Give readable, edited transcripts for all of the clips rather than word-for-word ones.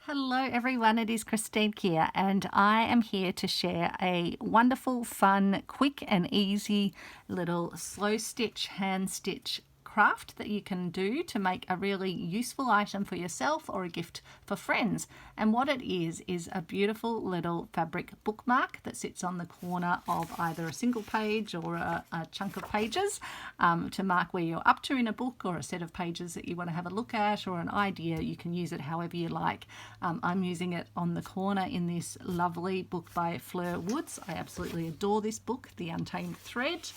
Hello everyone, it is Christine here and I am here to share a wonderful, fun, quick and easy little slow stitch, hand stitch craft that you can do to make a really useful item for yourself or a gift for friends. And what it is a beautiful little fabric bookmark that sits on the corner of either a single page or a chunk of pages to mark where you're up to in a book or a set of pages that you want to have a look at or an idea. You can use it however you like. I'm using it on the corner in this lovely book by Fleur Woods. I absolutely adore this book, The Untamed Thread,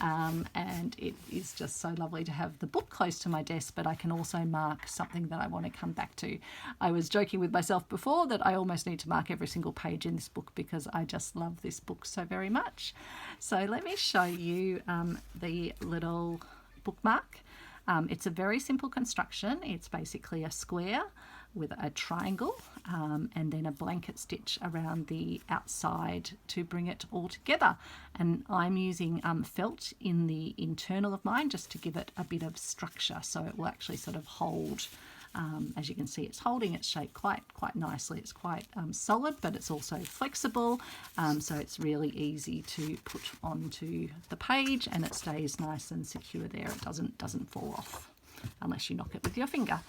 and it is just so lovely to have the book close to my desk, but I can also mark something that I want to come back to. I was joking with myself before that I almost need to mark every single page in this book because I just love this book so very much. So let me show you the little bookmark. It's a very simple construction. It's basically a square with a triangle and then a blanket stitch around the outside to bring it all together. And I'm using felt in the internal of mine just to give it a bit of structure, so it will actually sort of hold. As you can see, it's holding its shape quite nicely. It's quite solid, but it's also flexible, so it's really easy to put onto the page, and it stays nice and secure there. It doesn't fall off unless you knock it with your finger.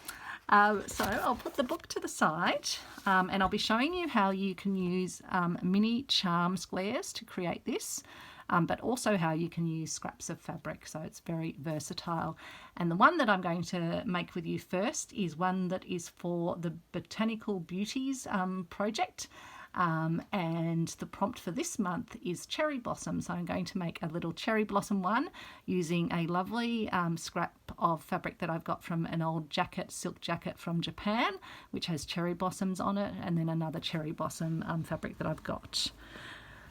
So I'll put the book to the side and I'll be showing you how you can use mini charm squares to create this, but also how you can use scraps of fabric, so it's very versatile. And the one that I'm going to make with you first is one that is for the Botanical Beauties project. And the prompt for this month is cherry blossom, so I'm going to make a little cherry blossom one using a lovely scrap of fabric that I've got from an old silk jacket from Japan, which has cherry blossoms on it, and then another cherry blossom fabric that I've got.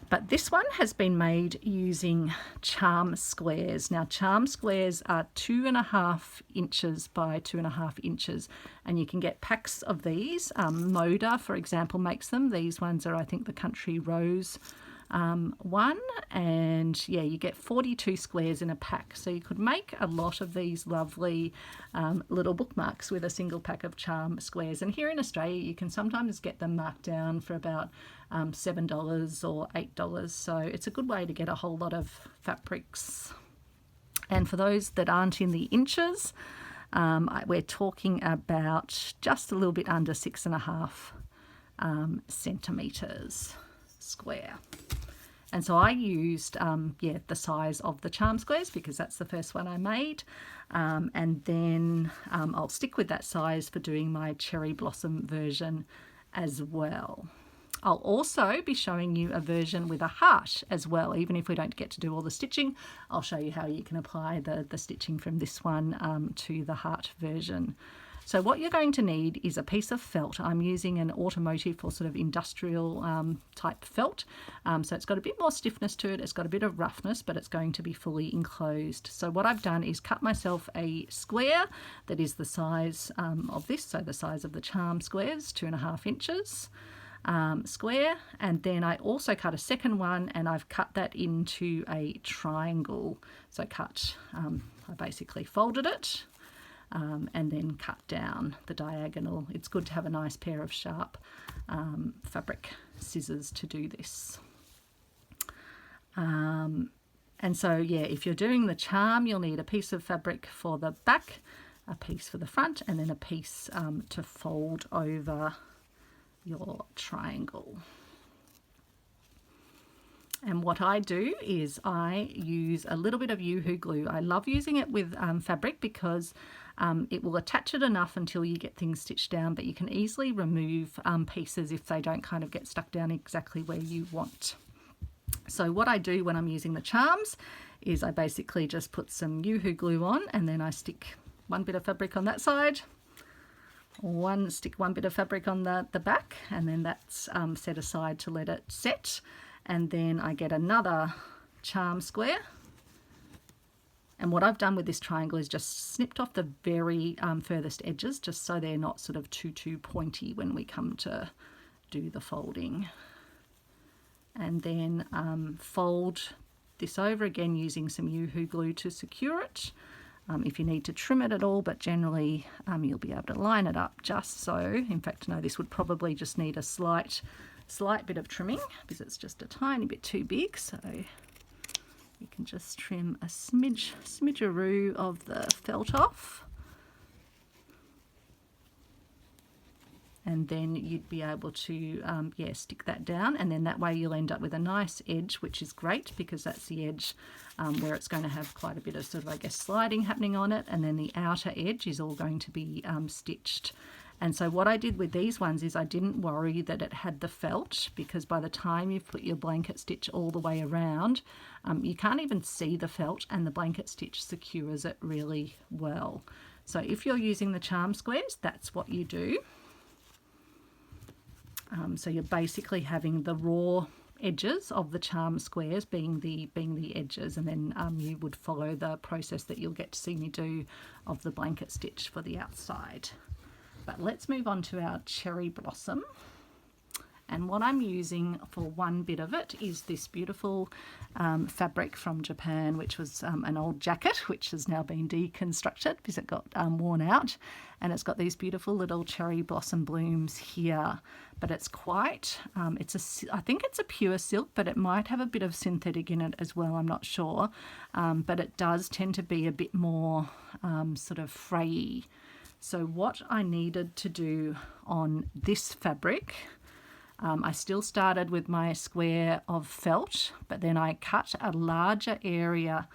But this one has been made using charm squares. Now, charm squares are 2.5 inches by 2.5 inches, and you can get packs of these. Moda, for example, makes them. These ones are, I think, the Country Rose one, and yeah, you get 42 squares in a pack, so you could make a lot of these lovely little bookmarks with a single pack of charm squares. And here in Australia you can sometimes get them marked down for about $7 or $8, so it's a good way to get a whole lot of fabrics. And for those that aren't in the inches, we're talking about just a little bit under 6.5 centimeters square. And so I used the size of the charm squares because that's the first one I made, and then I'll stick with that size for doing my cherry blossom version as well. I'll also be showing you a version with a heart as well. Even if we don't get to do all the stitching, I'll show you how you can apply the stitching from this one to the heart version. So what you're going to need is a piece of felt. I'm using an automotive or sort of industrial type felt. So it's got a bit more stiffness to it. It's got a bit of roughness, but it's going to be fully enclosed. So what I've done is cut myself a square that is the size of this. So the size of the charm squares, 2.5 inches square. And then I also cut a second one and I've cut that into a triangle. So I basically folded it. And then cut down the diagonal. It's good to have a nice pair of sharp fabric scissors to do this. And so yeah, if you're doing the charm, you'll need a piece of fabric for the back, a piece for the front, and then a piece to fold over your triangle. And what I do is I use a little bit of Yoo-hoo glue. I love using it with fabric because it will attach it enough until you get things stitched down, but you can easily remove pieces if they don't kind of get stuck down exactly where you want. So what I do when I'm using the charms is I basically just put some Yoo-hoo glue on, and then I stick one bit of fabric on that side, stick one bit of fabric on the back, and then that's set aside to let it set. And then I get another charm square, and what I've done with this triangle is just snipped off the very furthest edges, just so they're not sort of too pointy when we come to do the folding. And then fold this over again using some Yoo-hoo glue to secure it. if you need to trim it at all, but generally you'll be able to line it up just so. In fact, no, this would probably just need a slight bit of trimming because it's just a tiny bit too big. So you can just trim a smidgeroo of the felt off. And then you'd be able to stick that down, and then that way you'll end up with a nice edge, which is great because that's the edge where it's going to have quite a bit of sort of, I guess, sliding happening on it, and then the outer edge is all going to be stitched. And so what I did with these ones is I didn't worry that it had the felt, because by the time you've put your blanket stitch all the way around, you can't even see the felt, and the blanket stitch secures it really well. So if you're using the charm squares, that's what you do. So you're basically having the raw edges of the charm squares being the edges, and then you would follow the process that you'll get to see me do of the blanket stitch for the outside. But let's move on to our cherry blossom. And what I'm using for one bit of it is this beautiful fabric from Japan, which was an old jacket, which has now been deconstructed because it got worn out. And it's got these beautiful little cherry blossom blooms here. But it's quite, I think it's a pure silk, but it might have a bit of synthetic in it as well, I'm not sure. But it does tend to be a bit more sort of frayy. So what I needed to do on this fabric, I still started with my square of felt, but then I cut a larger area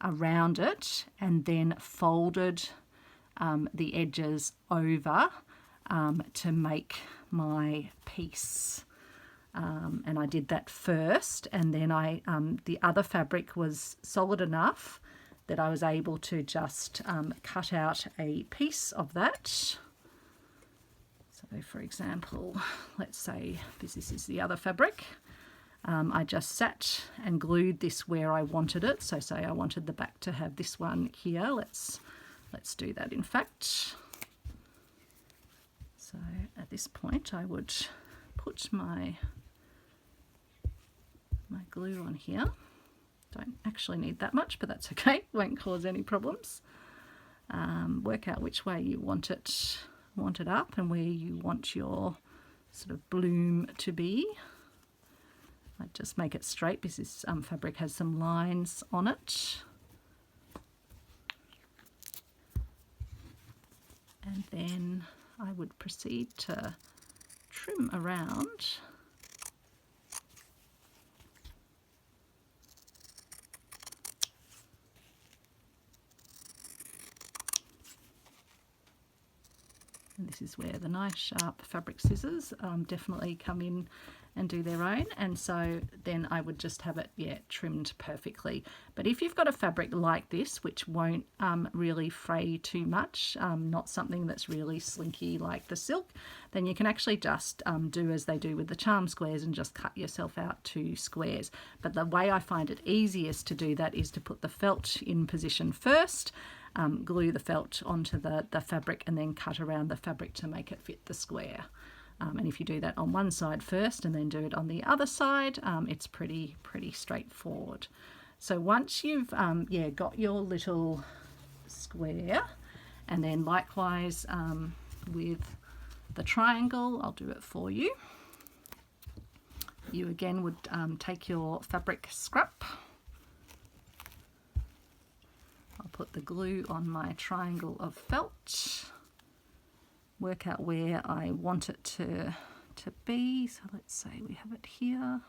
around it and then folded the edges over to make my piece. And I did that first, and then the other fabric was solid enough that I was able to just cut out a piece of that. So for example, let's say this is the other fabric. I just sat and glued this where I wanted it. So say I wanted the back to have this one here. Let's do that in fact. So at this point I would put my glue on here. Don't actually need that much, but that's okay, won't cause any problems. Work out which way you want it up and where you want your sort of bloom to be. I just make it straight because this fabric has some lines on it. And then I would proceed to trim around. And this is where the nice sharp fabric scissors definitely come in and do their own. And so then I would just have it, trimmed perfectly. But if you've got a fabric like this, which won't really fray too much, not something that's really slinky like the silk, then you can actually just do as they do with the charm squares and just cut yourself out 2 squares. But the way I find it easiest to do that is to put the felt in position first, glue the felt onto the fabric, and then cut around the fabric to make it fit the square. And if you do that on one side first and then do it on the other side, it's pretty straightforward. So once you've got your little square, and then likewise with the triangle, I'll do it for you. You again would take your fabric scrap. I'll put the glue on my triangle of felt, work out where I want it to be. So let's say we have it here.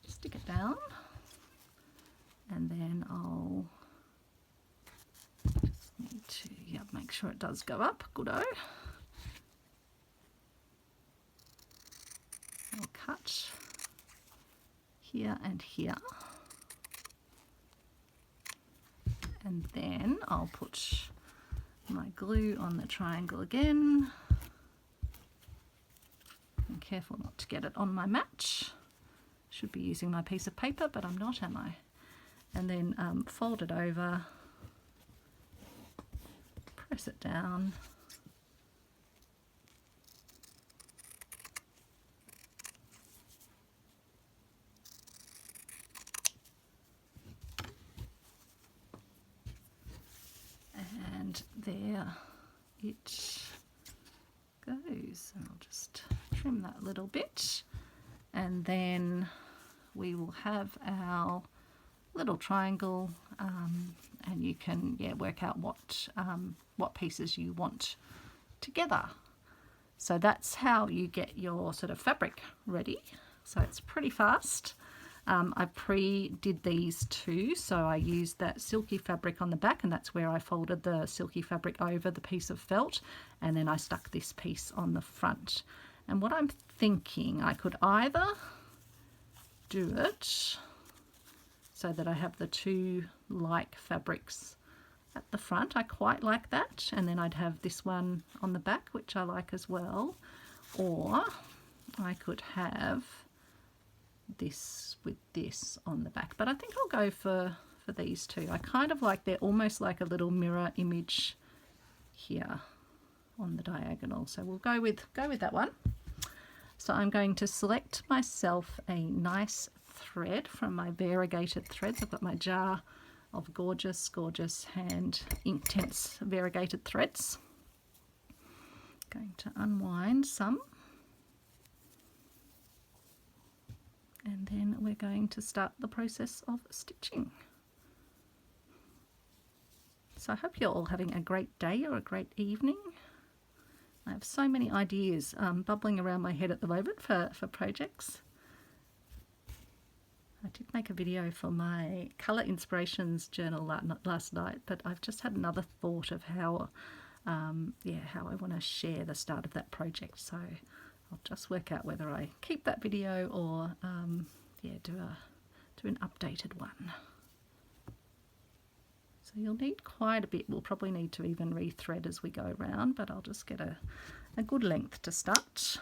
Stick it down, and then I'll just need to make sure it does go up. Good-o. I'll cut here and here. And then I'll put my glue on the triangle again. I'm careful not to get it on my mat. Should be using my piece of paper, but I'm not, am I? And then fold it over, press it down. there it goes. And I'll just trim that little bit, and then we will have our little triangle, and you can work out what pieces you want together. So that's how you get your sort of fabric ready. So it's pretty fast. I pre-did these too, so I used that silky fabric on the back, and that's where I folded the silky fabric over the piece of felt, and then I stuck this piece on the front. And what I'm thinking, I could either do it so that I have the two like fabrics at the front. I quite like that, and then I'd have this one on the back, which I like as well, or I could have this with this on the back, but I think I'll go for these two. I kind of like, they're almost like a little mirror image here on the diagonal, so we'll go with that one. So I'm going to select myself a nice thread from my variegated threads. I've got my jar of gorgeous hand Inktense variegated threads. Going to unwind some, and then we're going to start the process of stitching. So I hope you're all having a great day or a great evening. I have so many ideas bubbling around my head at the moment for projects. I did make a video for my Colour Inspirations journal last night, but I've just had another thought of how I want to share the start of that project. So I'll just work out whether I keep that video or do an updated one. So you'll need quite a bit. We'll probably need to even rethread as we go around, but I'll just get a good length to start.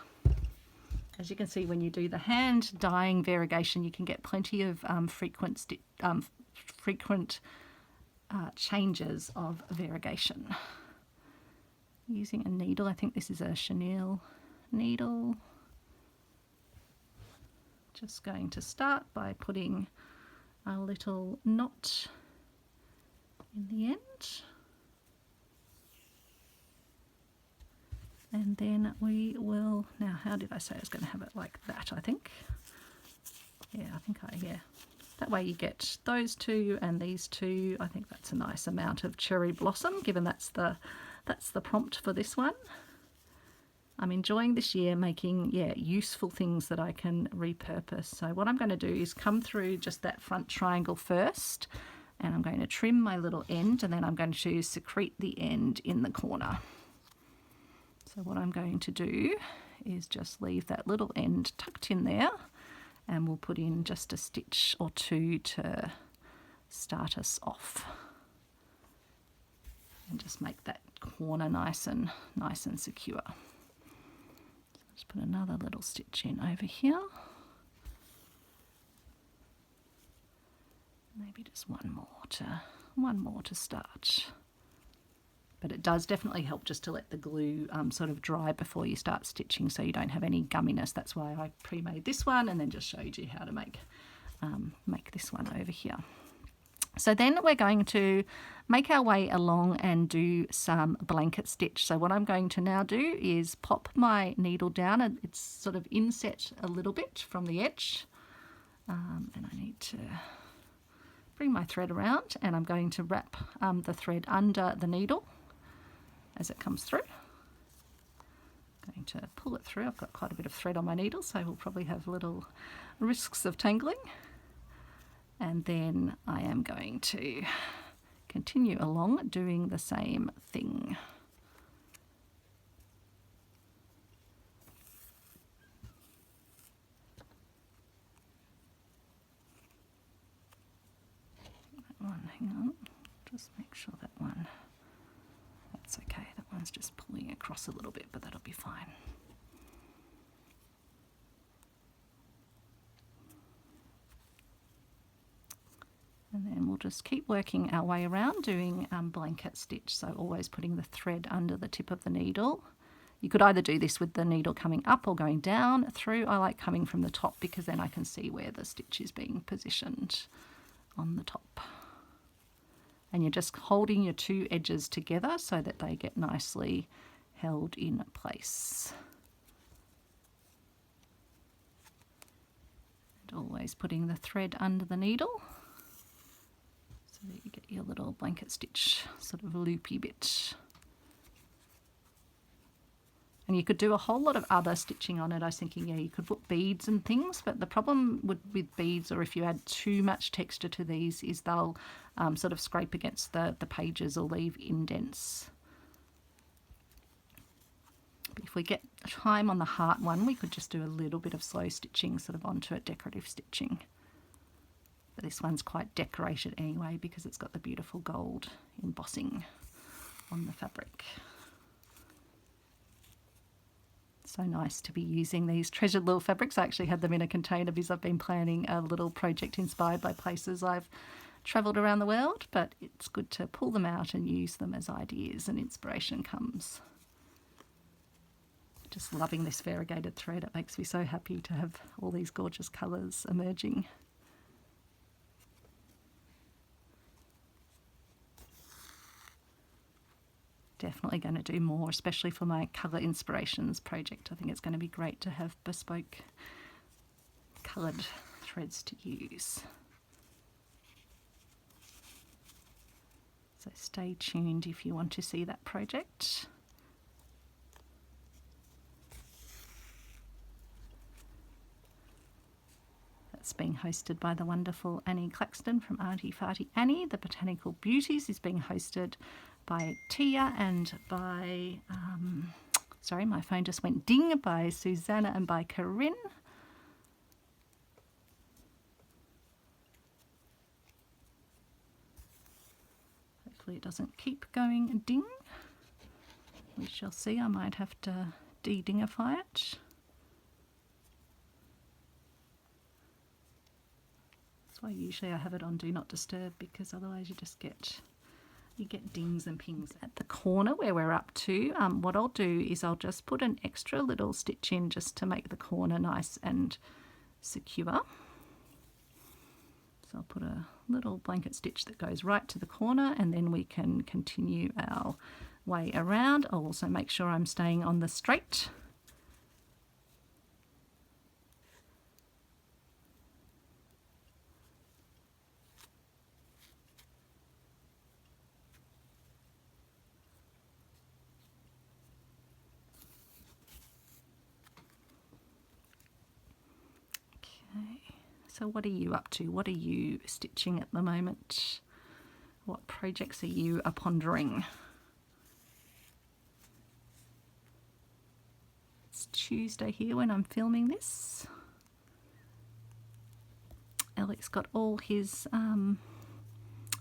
As you can see, when you do the hand dyeing variegation, you can get plenty of frequent changes of variegation. Using a needle, I think this is a chenille needle. Just going to start by putting a little knot in the end, and then we will, now how did I say I was going to have it like that? I think that way you get those two and these two. I think that's a nice amount of cherry blossom, given that's the prompt for this one. I'm enjoying this year making useful things that I can repurpose. So what I'm going to do is come through just that front triangle first, and I'm going to trim my little end, and then I'm going to secrete the end in the corner. So what I'm going to do is just leave that little end tucked in there, and we'll put in just a stitch or two to start us off, and just make that corner nice and secure. So just put another little stitch in over here. Maybe just one more to start. But it does definitely help just to let the glue sort of dry before you start stitching, so you don't have any gumminess. That's why I pre-made this one and then just showed you how to make this one over here. So then we're going to make our way along and do some blanket stitch. So what I'm going to now do is pop my needle down, and it's sort of inset a little bit from the edge, and I need to bring my thread around, and I'm going to wrap the thread under the needle as it comes through. I'm going to pull it through. I've got quite a bit of thread on my needle, so we'll probably have little risks of tangling. And then I am going to continue along doing the same thing. Hang on, just make sure that one, that's okay, that one's just pulling across a little bit, but that'll be fine. And then we'll just keep working our way around doing blanket stitch, so always putting the thread under the tip of the needle. You could either do this with the needle coming up or going down through. I like coming from the top because then I can see where the stitch is being positioned on the top. and you're just holding your two edges together so that they get nicely held in place. And always putting the thread under the needle so that you get your little blanket stitch sort of loopy bit. And you could do a whole lot of other stitching on it. I was thinking, yeah, you could put beads and things, but the problem with beads, or if you add too much texture to these, is they'll sort of scrape against the pages or leave indents. But if we get time on the heart one, we could just do a little bit of slow stitching sort of onto it, decorative stitching. But this one's quite decorated anyway because it's got the beautiful gold embossing on the fabric. So nice to be using these treasured little fabrics. I actually had them in a container because I've been planning a little project inspired by places I've travelled around the world, but it's good to pull them out and use them as ideas and inspiration comes. Just loving this variegated thread. It makes me so happy to have all these gorgeous colours emerging. Definitely going to do more, especially for my colour inspirations project. I think it's going to be great to have bespoke coloured threads to use. So stay tuned if you want to see that project. That's being hosted by the wonderful Annie Claxton from Auntie Farty Annie. The Botanical Beauties is being hosted by Tia and by, sorry, my phone just went ding, by Susanna and by Corinne. Hopefully it doesn't keep going ding. We shall see. I might have to de-dingify it. That's why usually I have it on Do Not Disturb, because otherwise you get dings and pings. At the corner where we're up to, what I'll do is I'll just put an extra little stitch in just to make the corner nice and secure. So I'll put a little blanket stitch that goes right to the corner, and then we can continue our way around. I'll also make sure I'm staying on the straight. So what are you up to? What are you stitching at the moment? What projects are you pondering? It's Tuesday here when I'm filming this. Alex got all his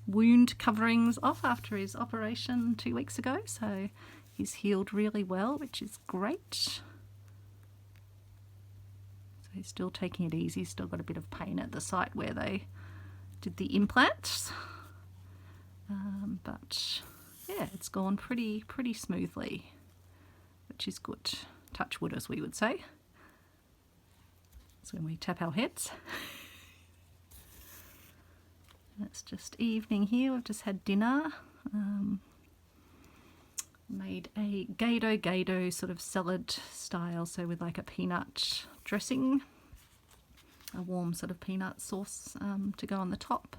wound coverings off after his operation 2 weeks ago, so he's healed really well, which is great. He's still taking it easy, still got a bit of pain at the site where they did the implants. But yeah, it's gone pretty smoothly, which is good. Touch wood, as we would say. That's when we tap our heads. And it's just evening here. We've just had dinner. Made a gato sort of salad style, so with like a peanut dressing, a warm sort of peanut sauce to go on the top,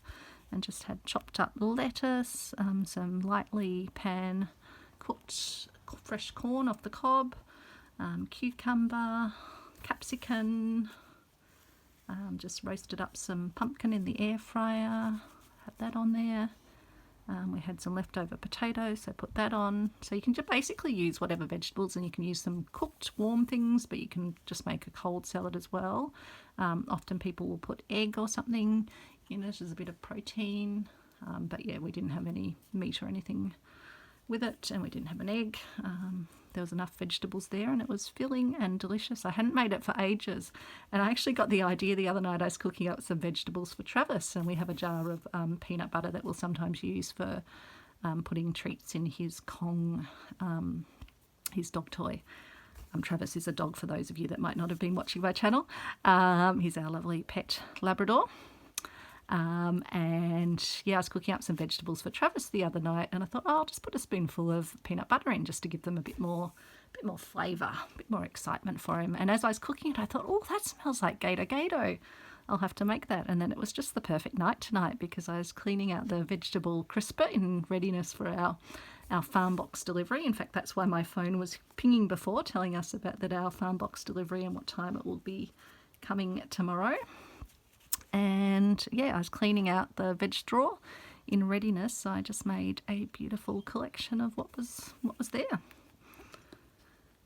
and just had chopped up lettuce, some lightly pan cooked fresh corn off the cob, cucumber, capsicum, just roasted up some pumpkin in the air fryer, had that on there. We had some leftover potatoes, so put that on. So you can just basically use whatever vegetables, and you can use some cooked warm things, but you can just make a cold salad as well. Often people will put egg or something in it as a bit of protein. But yeah, we didn't have any meat or anything with it, and we didn't have an egg. There was enough vegetables there, and it was filling and delicious. I hadn't made it for ages, and I actually got the idea the other night. I was cooking up some vegetables for Travis, and we have a jar of peanut butter that we'll sometimes use for putting treats in his Kong, his dog toy. Travis is a dog, for those of you that might not have been watching my channel. He's our lovely pet Labrador. And yeah, I was cooking up some vegetables for Travis the other night, and I thought, oh, I'll just put a spoonful of peanut butter in just to give them a bit more flavour, a bit more excitement for him. And as I was cooking it, I thought, oh, that smells like gato gato. I'll have to make that. And then it was just the perfect night tonight because I was cleaning out the vegetable crisper in readiness for our farm box delivery. In fact, that's why my phone was pinging before, telling us about that our farm box delivery and what time it will be coming tomorrow. And yeah, I was cleaning out the veg drawer in readiness, so I just made a beautiful collection of what was there.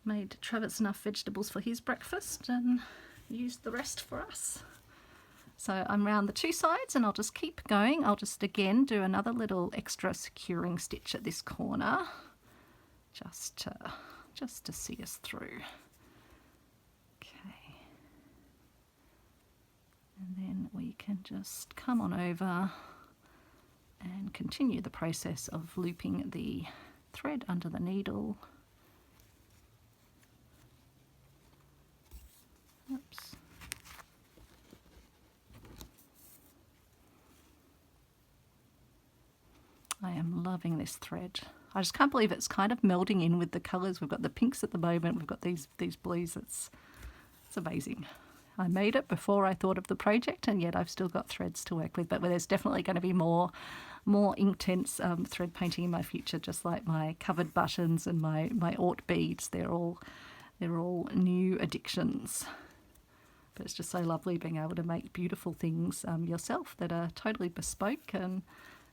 Made Travis enough vegetables for his breakfast and used the rest for us. So I'm round the two sides, and I'll just keep going. I'll just again do another little extra securing stitch at this corner, just to see us through. Okay, and then we can just come on over and continue the process of looping the thread under the needle. Oops. I am loving this thread. I just can't believe it's kind of melding in with the colours. We've got the pinks at the moment, we've got these blues. It's amazing. I made it before I thought of the project, and yet I've still got threads to work with, but there's definitely going to be more intense thread painting in my future, just like my covered buttons and my Ort beads. They're all new additions. But it's just so lovely being able to make beautiful things yourself that are totally bespoke, and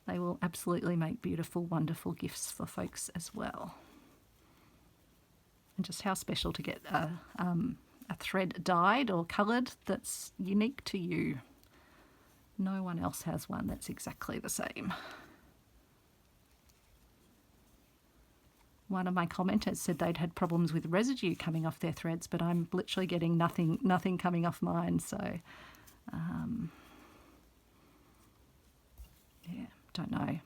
they will absolutely make beautiful, wonderful gifts for folks as well. And just how special to get a thread dyed or coloured that's unique to you. No one else has one that's exactly the same. One of my commenters said they'd had problems with residue coming off their threads, but I'm literally getting nothing coming off mine. So, yeah, don't know.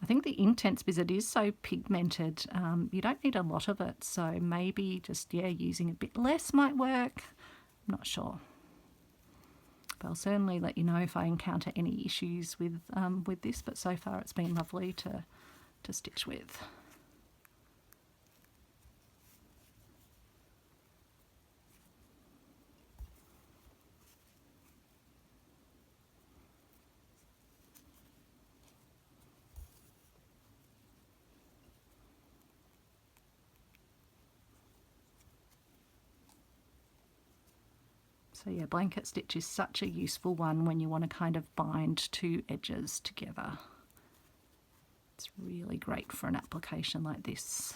I think the intense visit is so pigmented, you don't need a lot of it. So maybe just, using a bit less might work. I'm not sure. But I'll certainly let you know if I encounter any issues with this. But so far it's been lovely to stitch with. So yeah, blanket stitch is such a useful one when you want to kind of bind two edges together. It's really great for an application like this.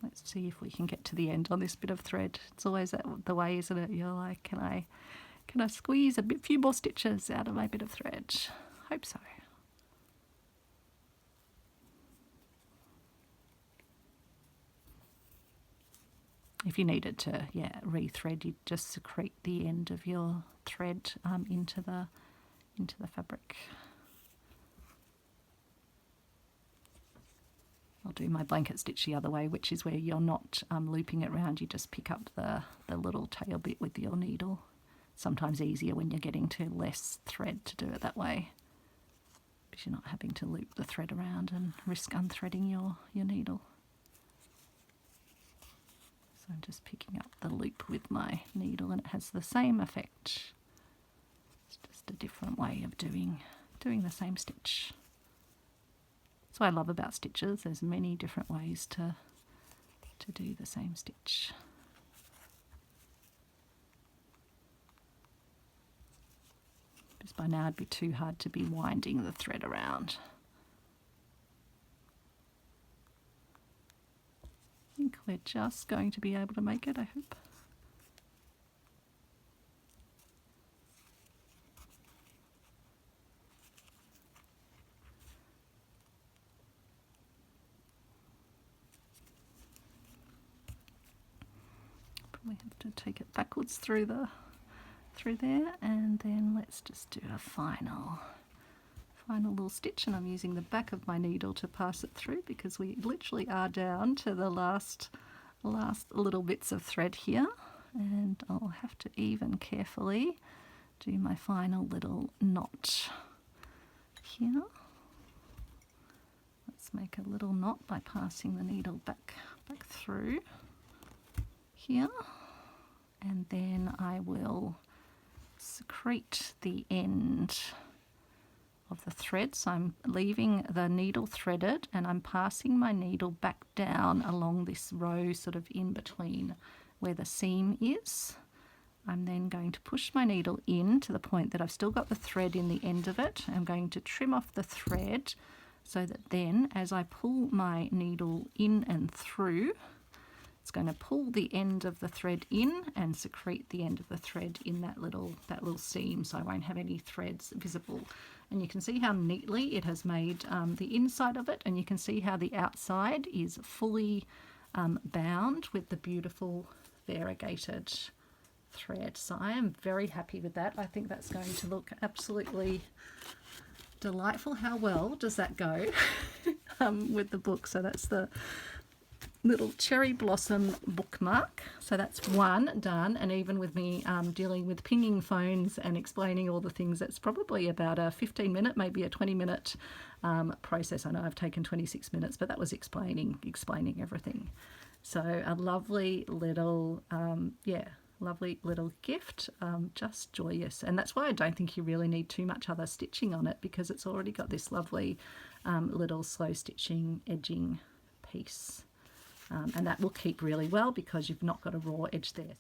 Let's see if we can get to the end on this bit of thread. It's always the way, isn't it? You're like, can I squeeze a few more stitches out of my bit of thread? Hope so. If you needed to, re-thread, you'd just secrete the end of your thread into the fabric. I'll do my blanket stitch the other way, which is where you're not looping it around. You just pick up the little tail bit with your needle. Sometimes easier when you're getting to less thread to do it that way, because you're not having to loop the thread around and risk unthreading your needle. So I'm just picking up the loop with my needle, and it has the same effect. It's just a different way of doing the same stitch. That's what I love about stitches. There's many different ways to do the same stitch. Because by now it'd be too hard to be winding the thread around. I think we're just going to be able to make it, I hope. Probably have to take it backwards through there, and then let's just do a final little stitch, and I'm using the back of my needle to pass it through because we literally are down to the last little bits of thread here, and I'll have to even carefully do my final little knot here. Let's make a little knot by passing the needle back through here, and then I will secrete the end of the thread. So I'm leaving the needle threaded and I'm passing my needle back down along this row sort of in between where the seam is. I'm then going to push my needle in to the point that I've still got the thread in the end of it. I'm going to trim off the thread so that then as I pull my needle in and through, it's going to pull the end of the thread in and secrete the end of the thread in that little seam, so I won't have any threads visible. And you can see how neatly it has made the inside of it, and you can see how the outside is fully bound with the beautiful variegated thread. So I am very happy with that. I think that's going to look absolutely delightful. How well does that go with the book? So that's the little cherry blossom bookmark. So that's one done, and even with me dealing with pinging phones and explaining all the things, that's probably about a 15-minute, maybe a 20-minute process. I know I've taken 26 minutes, but that was explaining everything. So a lovely little lovely little gift, just joyous. And that's why I don't think you really need too much other stitching on it, because it's already got this lovely little slow stitching edging piece. And that will keep really well because you've not got a raw edge there.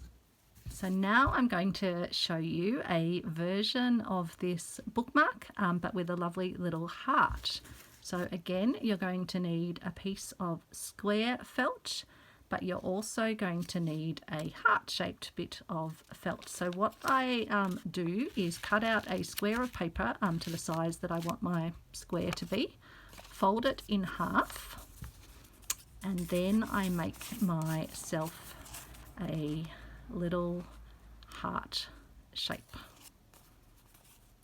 So now I'm going to show you a version of this bookmark, but with a lovely little heart. So again, you're going to need a piece of square felt, but you're also going to need a heart-shaped bit of felt. So what I do is cut out a square of paper to the size that I want my square to be, fold it in half, and then I make myself a little heart shape.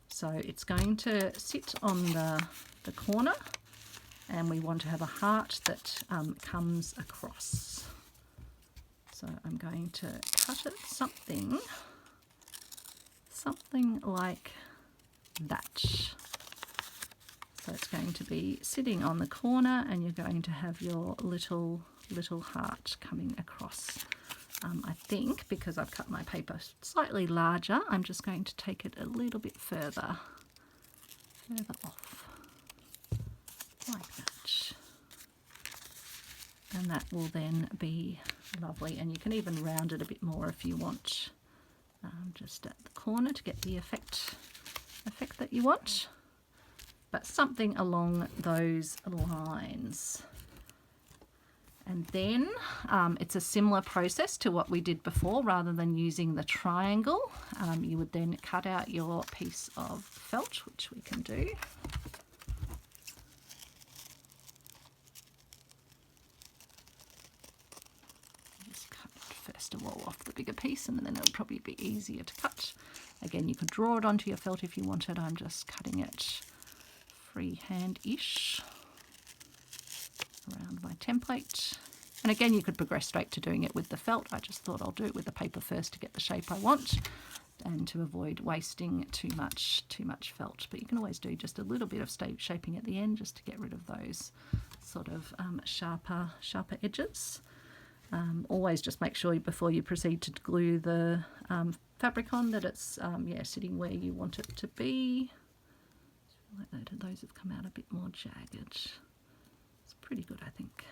So it's going to sit on the corner, and we want to have a heart that comes across. So I'm going to cut it something like that. So it's going to be sitting on the corner, and you're going to have your little heart coming across. I think because I've cut my paper slightly larger, I'm just going to take it a little bit further off, like that. And that will then be lovely, and you can even round it a bit more if you want, just at the corner to get the effect that you want. But something along those lines. And then it's a similar process to what we did before. Rather than using the triangle, you would then cut out your piece of felt, which we can do. Just cut first of all off the bigger piece, and then it'll probably be easier to cut. Again, you could draw it onto your felt if you wanted. I'm just cutting it freehand-ish around my template. And again, you could progress straight to doing it with the felt. I just thought I'll do it with the paper first to get the shape I want and to avoid wasting too much felt. But you can always do just a little bit of shaping at the end just to get rid of those sort of sharper edges. Always just make sure before you proceed to glue the fabric on that it's sitting where you want it to be. Like those have come out a bit more jagged. It's pretty good, I think.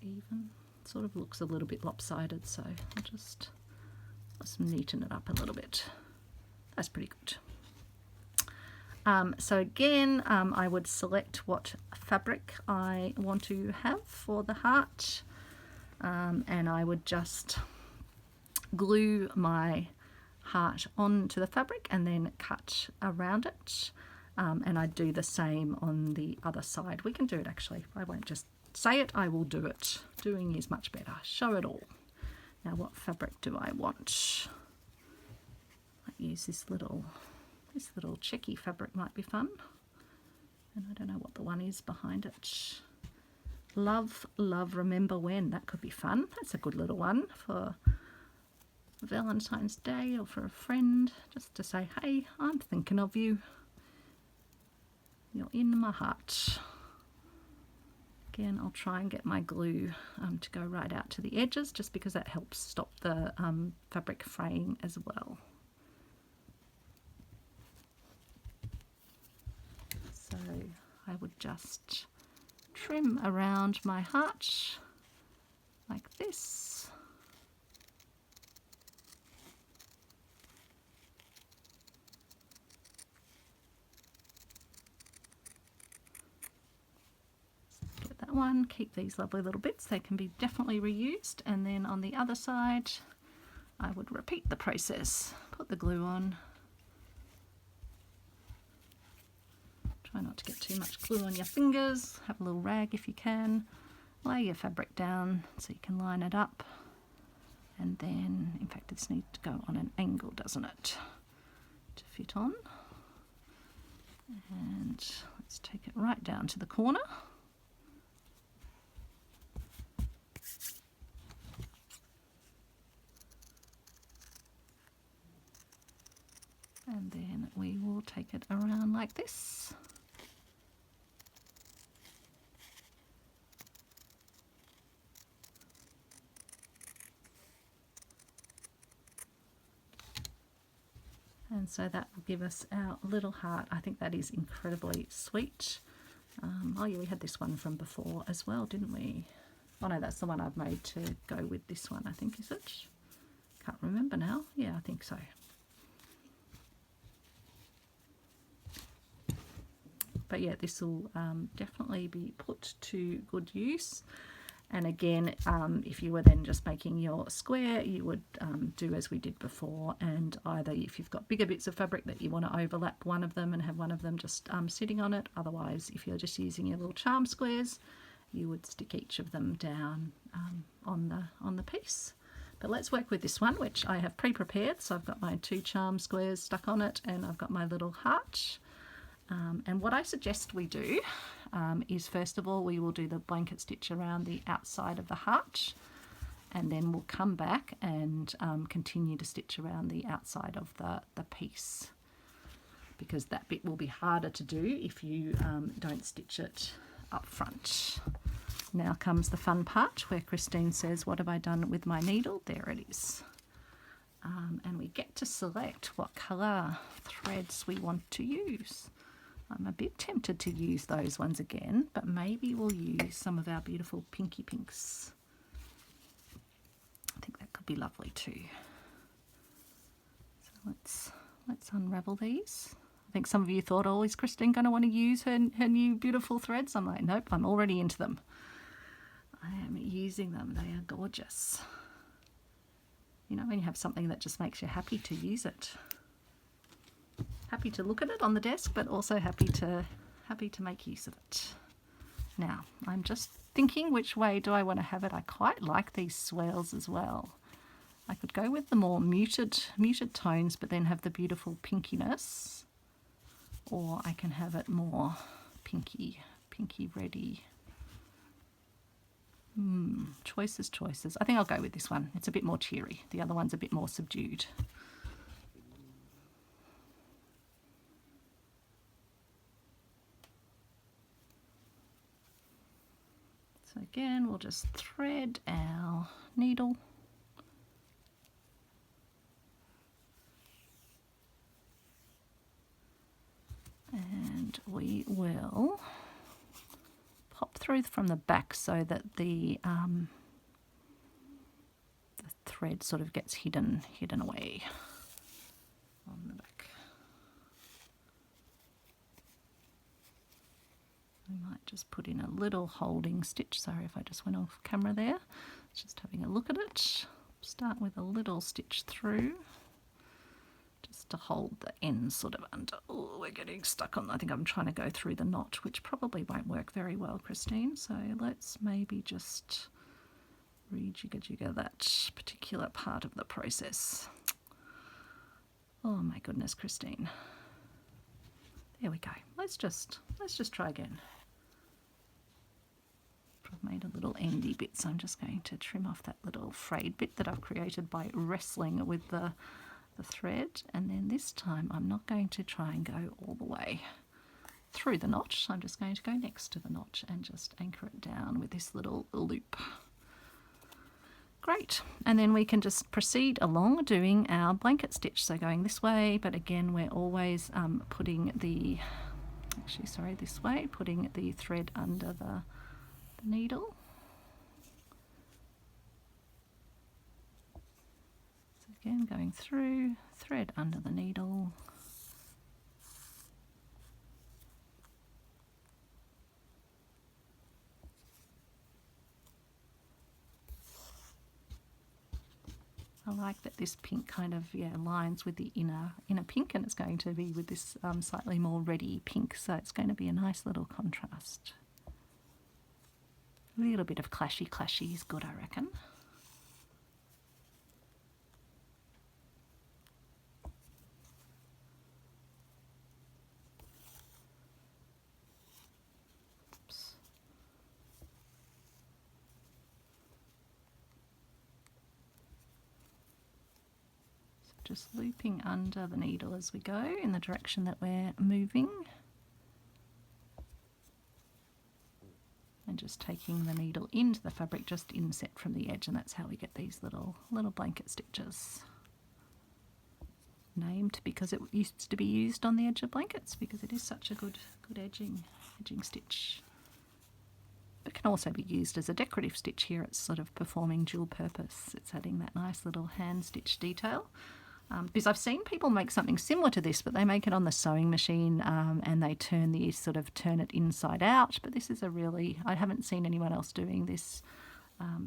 Even sort of looks a little bit lopsided, so I'll just neaten it up a little bit. That's pretty good. So again, I would select what fabric I want to have for the heart, and I would just glue my heart onto the fabric and then cut around it. And I do the same on the other side. We can do it actually. I won't just say it, I will do it. Doing is much better. Show it all. Now what fabric do I want? I use this little checky fabric, might be fun. And I don't know what the one is behind it. Love, love, remember when. That could be fun. That's a good little one for Valentine's Day or for a friend, just to say, hey, I'm thinking of you. You're in my heart. Again, I'll try and get my glue to go right out to the edges, just because that helps stop the fabric fraying as well. So I would just trim around my heart like this. Get that one, keep these lovely little bits, they can be definitely reused. And then on the other side I would repeat the process. Put the glue on. Try not to get too much glue on your fingers. Have a little rag if you can. Lay your fabric down so you can line it up. And then, in fact, this needs to go on an angle, doesn't it, to fit on. And let's take it right down to the corner. And then we will take it around like this. And so that will give us our little heart. I think that is incredibly sweet. Oh yeah, we had this one from before as well, didn't we? Oh no, that's the one I've made to go with this one, I think, is it? Can't remember now. Yeah, I think so. But yeah, this will definitely be put to good use. And again, if you were then just making your square, you would do as we did before, and either if you've got bigger bits of fabric that you want to overlap one of them and have one of them just sitting on it. Otherwise, if you're just using your little charm squares, you would stick each of them down on the piece. But let's work with this one, which I have pre-prepared. So I've got my 2 charm squares stuck on it, and I've got my little heart. And what I suggest we do is, first of all, we will do the blanket stitch around the outside of the heart, and then we'll come back and continue to stitch around the outside of the piece, because that bit will be harder to do if you don't stitch it up front. Now comes the fun part where Christine says, what have I done with my needle? There it is. And we get to select what colour threads we want to use. I'm a bit tempted to use those ones again, but maybe we'll use some of our beautiful pinky pinks. I think that could be lovely too. So let's unravel these. I think some of you thought, oh, is Christine going to want to use her new beautiful threads? I'm like, nope, I'm already into them. I am using them. They are gorgeous. You know, when you have something that just makes you happy to use it. Happy to look at it on the desk, but also happy to make use of it. Now, I'm just thinking, which way do I want to have it? I quite like these swirls as well. I could go with the more muted tones, but then have the beautiful pinkiness, or I can have it more pinky reddy. Choices. I think I'll go with this one. It's a bit more cheery. The other one's a bit more subdued. So again, we'll just thread our needle. And we will pop through from the back so that the thread sort of gets hidden away on the back. We might just put in a little holding stitch. Sorry if I just went off camera there. Just having a look at it. Start with a little stitch through, just to hold the ends sort of under. Oh, we're getting stuck on, I think I'm trying to go through the knot, which probably won't work very well, Christine. So let's maybe just rejigger that particular part of the process. Oh my goodness, Christine. There we go. Let's just try again. I've made a little endy bit, so I'm just going to trim off that little frayed bit that I've created by wrestling with the thread, and then this time I'm not going to try and go all the way through the notch. I'm just going to go next to the notch and just anchor it down with this little loop. Great, and then we can just proceed along doing our blanket stitch, so going this way, but again we're always putting the this way, putting the thread under the needle. So again, going through, thread under the needle. I like that this pink kind of aligns with the inner pink, and it's going to be with this slightly more reddy pink, so it's going to be a nice little contrast. A little bit of clashy is good, I reckon. Oops. So just looping under the needle as we go in the direction that we're moving. And just taking the needle into the fabric, just inset from the edge, and that's how we get these little blanket stitches. Named because it used to be used on the edge of blankets, because it is such a good edging stitch. It can also be used as a decorative stitch here. It's sort of performing dual purpose. It's adding that nice little hand stitch detail. Because I've seen people make something similar to this, but they make it on the sewing machine and they turn it inside out. But this is I haven't seen anyone else doing this,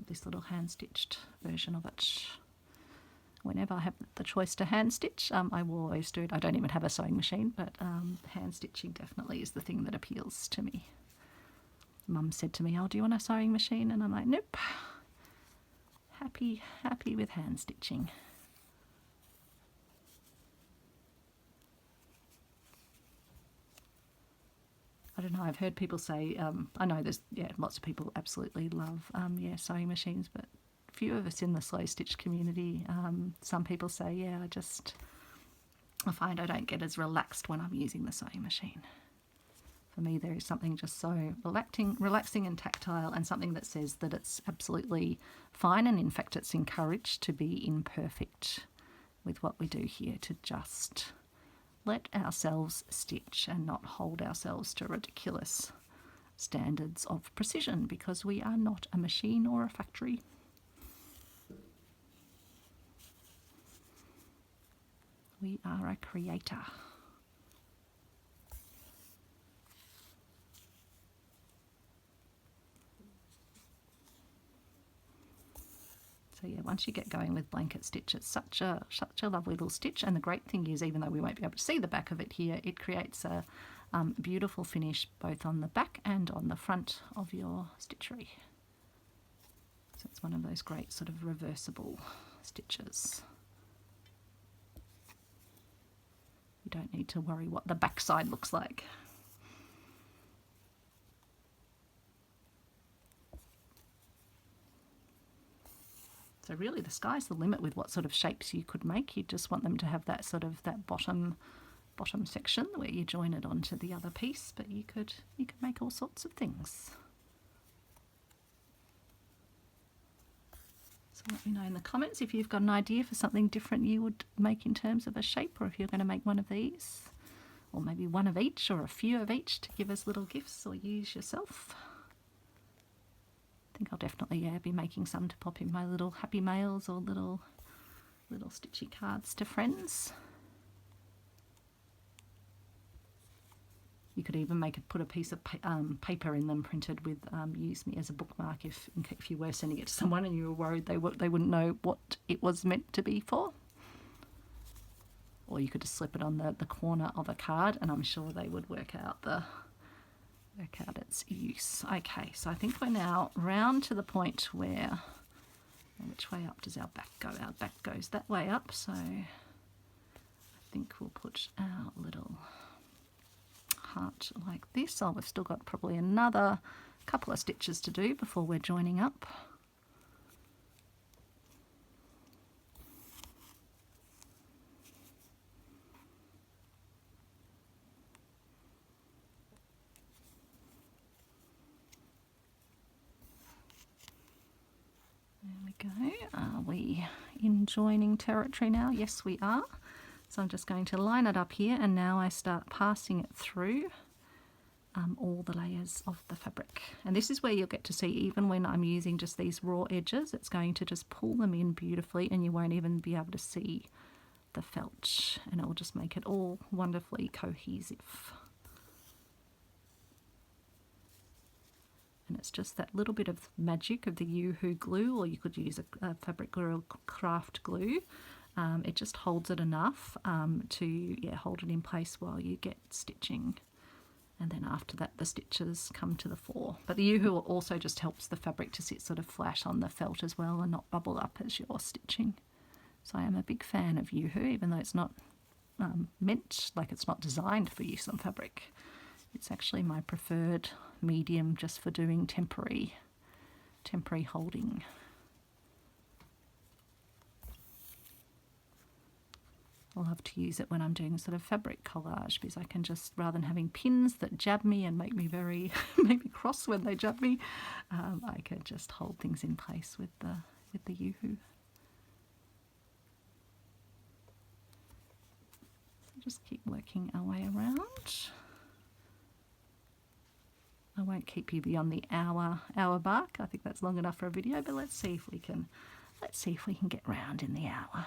this little hand stitched version of it. Whenever I have the choice to hand stitch, I will always do it. I don't even have a sewing machine, but hand stitching definitely is the thing that appeals to me. Mum said to me, "Oh, do you want a sewing machine?" And I'm like, nope. Happy with hand stitching. I don't know, I've heard people say, I know there's, lots of people absolutely love, sewing machines, but a few of us in the slow stitch community, some people say, I find I don't get as relaxed when I'm using the sewing machine. For me, there is something just so relaxing and tactile, and something that says that it's absolutely fine, and in fact it's encouraged to be imperfect with what we do here, to just let ourselves stitch and not hold ourselves to ridiculous standards of precision, because we are not a machine or a factory. We are a creator. So once you get going with blanket stitch, it's such a lovely little stitch, and the great thing is, even though we won't be able to see the back of it here, it creates a beautiful finish both on the back and on the front of your stitchery. So it's one of those great sort of reversible stitches. You don't need to worry what the back side looks like. So really the sky's the limit with what sort of shapes you could make. You just want them to have that sort of that bottom section where you join it onto the other piece, but you could make all sorts of things. So let me know in the comments if you've got an idea for something different you would make in terms of a shape, or if you're going to make one of these, or maybe one of each or a few of each to give as little gifts or use yourself. I think I'll definitely be making some to pop in my little happy mails or little stitchy cards to friends. You could even put a piece of paper in them printed with "use me as a bookmark" if you were sending it to someone and you were worried they wouldn't know what it was meant to be for. or you could just slip it on the corner of a card, and I'm sure they would work out its use. Okay, so I think we're now round to the point where, which way up does our back go? Our back goes that way up, so I think we'll put our little heart like this. Oh, we've still got probably another couple of stitches to do before we're joining up. There we go. Are we in joining territory now? Yes, we are. So I'm just going to line it up here, and now I start passing it through all the layers of the fabric. And this is where you'll get to see, even when I'm using just these raw edges, it's going to just pull them in beautifully, and you won't even be able to see the felt, and it will just make it all wonderfully cohesive. And it's just that little bit of magic of the Yoo-hoo glue, or you could use a fabric glue or craft glue. It just holds it enough to hold it in place while you get stitching. And then after that, the stitches come to the fore. But the Yoo-hoo also just helps the fabric to sit sort of flat on the felt as well and not bubble up as you're stitching. So I am a big fan of Yoo-hoo, even though it's not it's not designed for use on fabric. It's actually my preferred medium just for doing temporary holding. I love to use it when I'm doing sort of fabric collage, because I can just, rather than having pins that jab me and make me very make me cross when they jab me, I can just hold things in place with the Yoo-hoo. Just keep working our way around. I won't keep you beyond the hour mark. I think that's long enough for a video, but let's see if we can get round in the hour.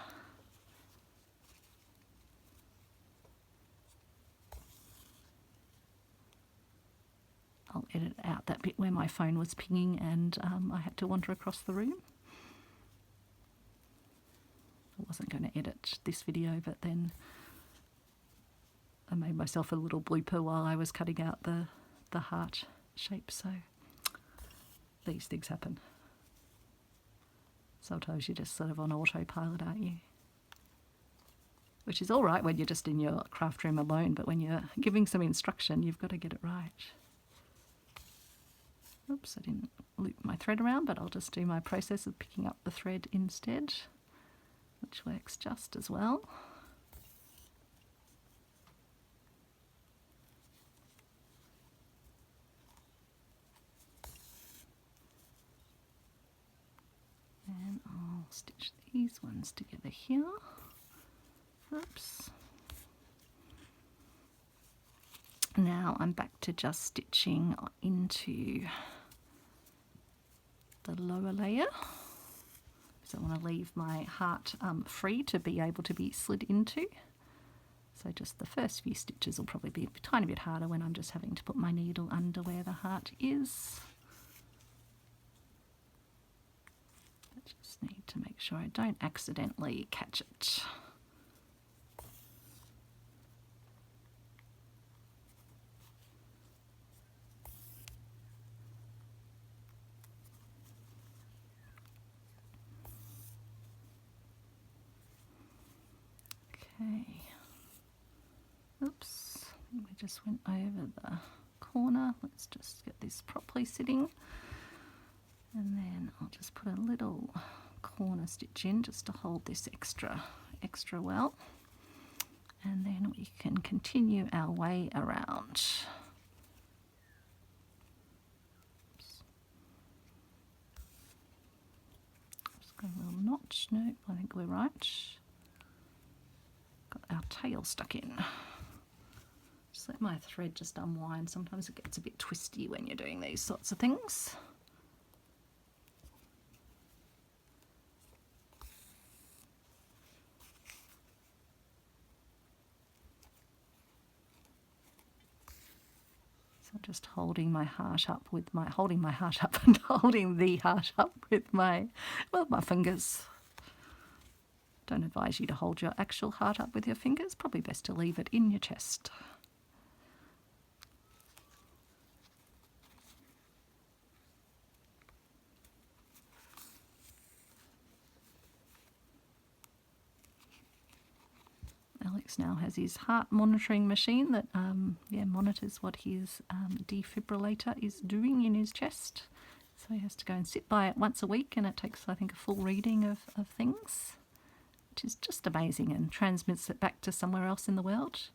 I'll edit out that bit where my phone was pinging and I had to wander across the room. I wasn't going to edit this video, but then I made myself a little blooper while I was cutting out the heart shape, so these things happen. Sometimes you're just sort of on autopilot, aren't you? Which is all right when you're just in your craft room alone, but when you're giving some instruction, you've got to get it right. Oops, I didn't loop my thread around, but I'll just do my process of picking up the thread instead, which works just as well. And I'll stitch these ones together here. Oops. Now I'm back to just stitching into the lower layer. So I want to leave my heart free to be able to be slid into. So just the first few stitches will probably be a tiny bit harder when I'm just having to put my needle under where the heart is. I just need to make sure I don't accidentally catch it. Okay. Oops, we just went over the corner. Let's just get this properly sitting. And then I'll just put a little corner stitch in just to hold this extra well. And then we can continue our way around. Oops. Just got a little notch. Nope, I think we're right. Got our tail stuck in. Just let my thread just unwind. Sometimes it gets a bit twisty when you're doing these sorts of things. So just holding my heart up with my holding the heart up with my fingers. Don't advise you to hold your actual heart up with your fingers. Probably best to leave it in your chest. Alex now has his heart monitoring machine that monitors what his defibrillator is doing in his chest. So he has to go and sit by it once a week, and it takes, I think, a full reading of things, which is just amazing, and transmits it back to somewhere else in the world.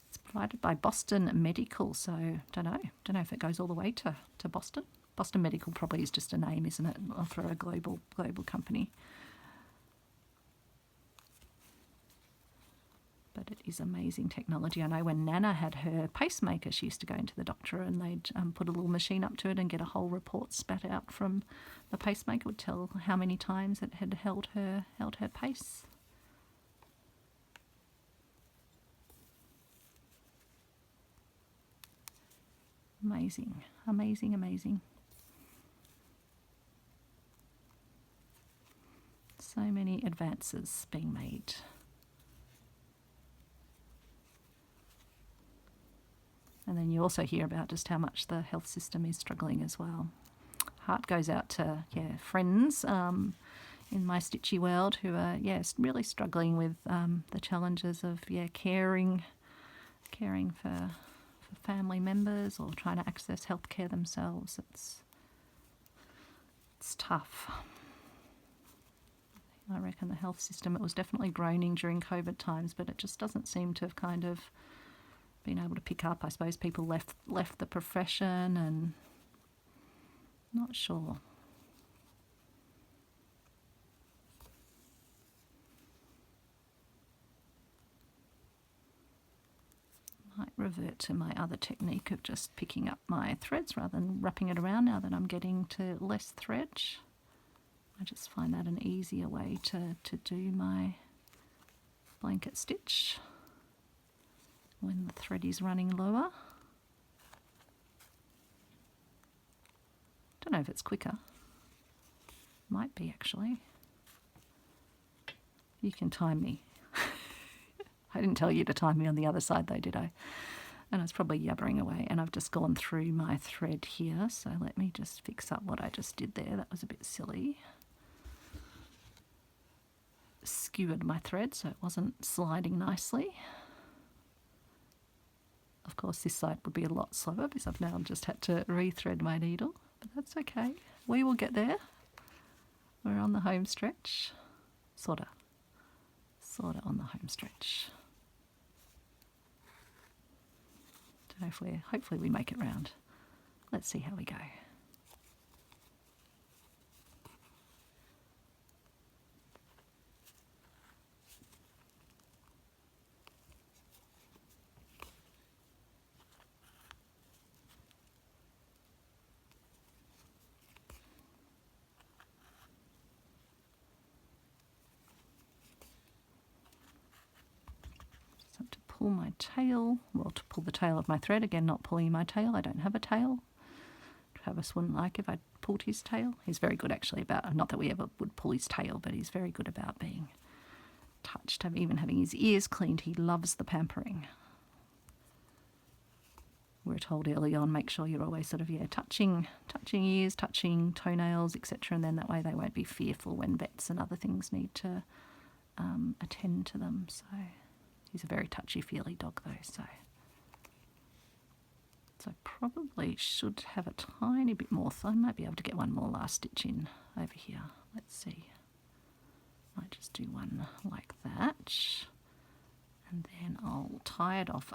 It's provided by Boston Medical, so don't know if it goes all the way to Boston. Boston Medical probably is just a name, isn't it, for a global company. But it is amazing technology. I know when Nana had her pacemaker, she used to go into the doctor and they'd put a little machine up to it and get a whole report spat out from the pacemaker. It would tell how many times it had held her pace. Amazing, amazing, amazing. So many advances being made. And then you also hear about just how much the health system is struggling as well. Heart goes out to friends in my stitchy world who are really struggling with the challenges of caring for family members or trying to access healthcare themselves. It's tough. I reckon the health system, it was definitely groaning during COVID times, but it just doesn't seem to have kind of been able to pick up. I suppose people left the profession, and not sure. Might revert to my other technique of just picking up my threads rather than wrapping it around now that I'm getting to less thread. I just find that an easier way to do my blanket stitch when the thread is running lower. Don't know if it's quicker. Might be, actually. You can time me. I didn't tell you to time me on the other side though, did I? And I was probably yabbering away, and I've just gone through my thread here, so let me just fix up what I just did there. That was a bit silly. Skewered my thread so it wasn't sliding nicely. Of course, this side would be a lot slower because I've now just had to rethread my needle, but that's okay. We will get there. We're on the home stretch. Sorta on the home stretch. Don't know if hopefully we make it round. Let's see how we go. Pull my tail, well, to pull the tail of my thread, again not pulling my tail, I don't have a tail. Travis wouldn't like if I pulled his tail. He's very good actually about, not that we ever would pull his tail, but he's very good about being touched, even having his ears cleaned. He loves the pampering. We were told early on, make sure you're always sort of touching ears, touching toenails, etc., and then that way they won't be fearful when vets and other things need to attend to them. So he's a very touchy-feely dog though, so I probably should have a tiny bit more. So I might be able to get one more last stitch in over here. Let's see. Might just do one like that, and then I'll tie it off.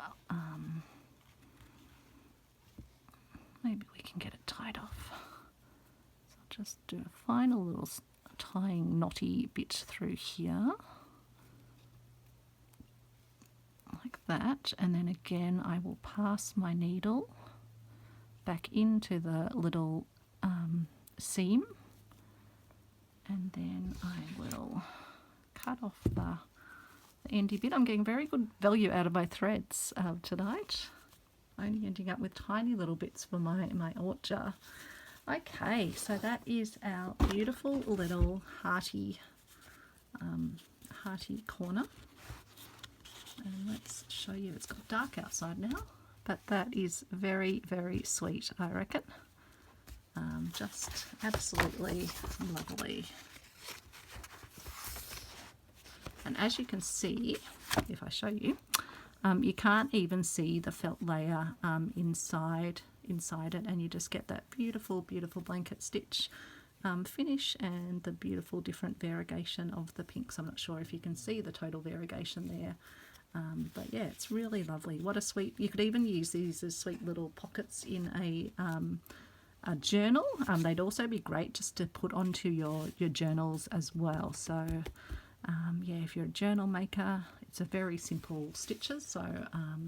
Maybe we can get it tied off. So I'll just do a final little tying knotty bit through here. Like that, and then again I will pass my needle back into the little seam, and then I will cut off the endy bit. I'm getting very good value out of my threads tonight, only ending up with tiny little bits for my Ort jar. Okay, so that is our beautiful little hearty hearty corner. And let's show you, it's got dark outside now, but that is very, very sweet, I reckon. Just absolutely lovely. And as you can see, if I show you, you can't even see the felt layer inside it, and you just get that beautiful, beautiful blanket stitch finish and the beautiful different variegation of the pinks. I'm not sure if you can see the total variegation there. But yeah, it's really lovely. What a sweet, you could even use these as sweet little pockets in a journal. They'd also be great just to put onto your journals as well. So yeah, if you're a journal maker, it's a very simple stitches. So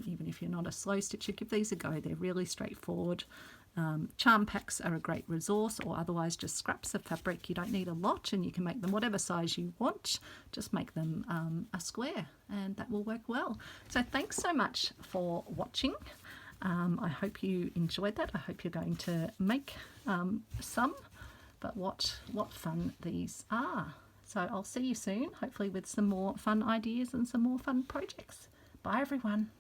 even if you're not a slow stitcher, give these a go. They're really straightforward. Charm packs are a great resource, or otherwise just scraps of fabric. You don't need a lot, and you can make them whatever size you want. Just make them a square, and that will work well. So thanks so much for watching. I hope you enjoyed that. I hope you're going to make some, but what fun these are. So I'll see you soon, hopefully with some more fun ideas and some more fun projects. Bye everyone.